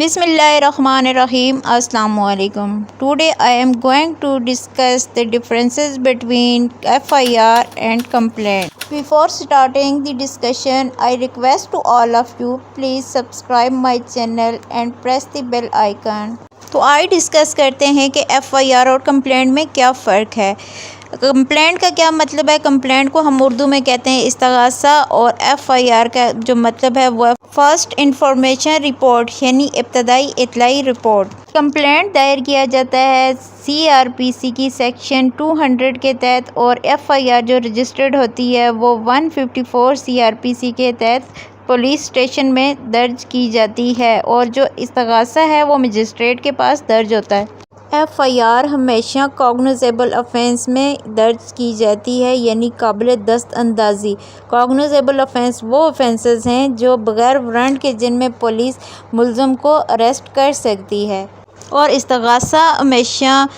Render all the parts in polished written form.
Bismillahirrahmanirrahim. Assalamualaikum. Today I am going to discuss the differences between FIR and complaint. Before starting the discussion, I request to all of you, please subscribe my channel and press the bell icon. तो आइए discuss करते हैं कि FIR और complaint में क्या फ़र्क है। कंप्लेंट का क्या मतलब है। कंप्लेंट को हम उर्दू में कहते हैं इस्तगासा, और FIR का जो मतलब है वो फर्स्ट इंफॉर्मेशन रिपोर्ट यानी इब्तदाई इतलाई रिपोर्ट। कंप्लेंट दायर किया जाता है CRPC की सेक्शन 200 के तहत, और FIR जो रजिस्टर्ड होती है वो 154 CRPC के तहत पुलिस स्टेशन में दर्ज की जाती है, और जो इस्तगासा है वो मजिस्ट्रेट के पास दर्ज होता है। FIR हमेशा कॉग्निजेबल ऑफेंस में दर्ज की जाती है, यानी काबिल दस्त अंदाज़ी। कॉग्निजेबल ऑफेंस वो ऑफेंसेस हैं जो बग़ैर वारंट के जिनमें पुलिस मुल्ज़म को अरेस्ट कर सकती है, और इस्तगासा हमेशा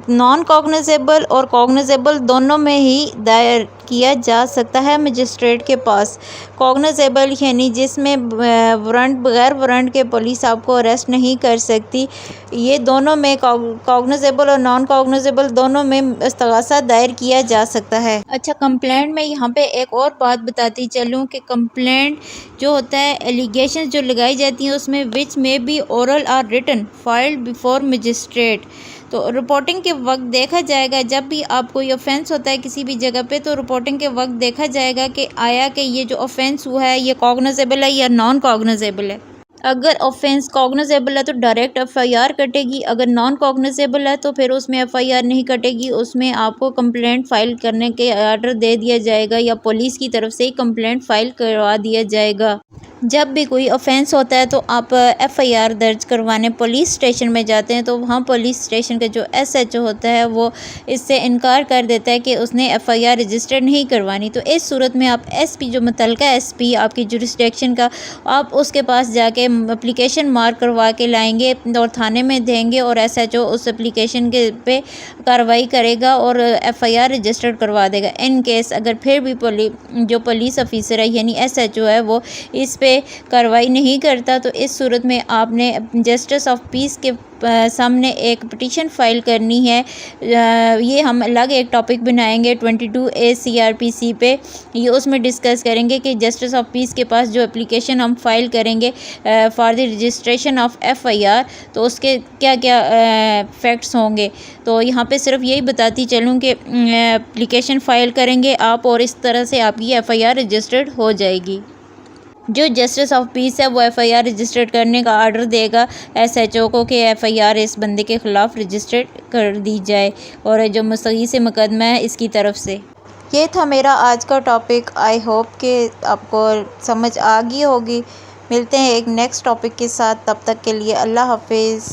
नॉन कॉग्निजेबल और कॉग्निजेबल दोनों में ही दायर किया जा सकता है मजिस्ट्रेट के पास। कॉग्निजेबल यानी जिसमें वारंट बग़ैर वारंट के पुलिस आपको अरेस्ट नहीं कर सकती। ये दोनों में कॉग्निजेबल और नॉन कॉग्निजेबल दोनों में इस्तगासा दायर किया जा सकता है। अच्छा, कंप्लेंट में यहाँ पे एक और बात बताती चलूँ कि कंप्लेंट जो होता है, एलिगेशन जो लगाई जाती हैं उसमें विच में be oral or written filed before magistrate. तो रिपोर्टिंग के वक्त देखा जाएगा, जब भी आप कोई ऑफेंस होता है किसी भी जगह पे, तो रिपोर्टिंग के वक्त देखा जाएगा कि आया कि ये जो ऑफेंस हुआ है ये कॉग्निजेबल है या नॉन कॉग्निजेबल है। अगर ऑफेंस कॉग्निजेबल है तो डायरेक्ट FIR कटेगी, अगर नॉन कॉग्निजेबल है तो फिर उसमें FIR नहीं कटेगी, उसमें आपको कंप्लेंट फ़ाइल करने के आर्डर दे दिया जाएगा या पुलिस की तरफ से ही कंप्लेंट फ़ाइल करवा दिया जाएगा। जब भी कोई ऑफेंस होता है तो आप FIR दर्ज करवाने पुलिस स्टेशन में जाते हैं, तो वहाँ पुलिस स्टेशन का जो SHO होता है वो इससे इनकार कर देता है कि उसने FIR रजिस्टर नहीं करवानी। तो इस सूरत में आप SP जो मुतलका SP आपकी जुरिस्डिक्शन का, आप उसके पास जाके एप्लीकेशन मार्क करवा के लाएंगे और थाने में देंगे, और SHO उस एप्लीकेशन के पे कार्रवाई करेगा और FIR रजिस्टर्ड करवा देगा। इन केस अगर फिर भी जो पुलिस ऑफिसर है यानी SHO है वो इस पे कार्रवाई नहीं करता, तो इस सूरत में आपने जस्टिस ऑफ पीस के सामने एक पिटीशन फ़ाइल करनी है। ये हम अलग एक टॉपिक बनाएंगे 22A CRPC पे, ये उसमें डिस्कस करेंगे कि जस्टिस ऑफ पीस के पास जो एप्लीकेशन हम फ़ाइल करेंगे for the registration of FIR, तो उसके क्या क्या फैक्ट्स होंगे। तो यहाँ पे सिर्फ यही बताती चलूँ कि एप्लीकेशन फ़ाइल करेंगे आप, और इस तरह से आपकी FIR रजिस्टर्ड हो जाएगी। जो जस्टिस ऑफ पीस है वो FIR रजिस्टर्ड करने का आर्डर देगा SHO को कि FIR इस बंदे के ख़िलाफ़ रजिस्टर्ड कर दी जाए, और जो मुस्तगी से मुकदमा है इसकी तरफ से। ये था मेरा आज का टॉपिक। आई होप कि आपको समझ आ गई होगी। मिलते हैं एक नेक्स्ट टॉपिक के साथ, तब तक के लिए अल्लाह हाफिज़।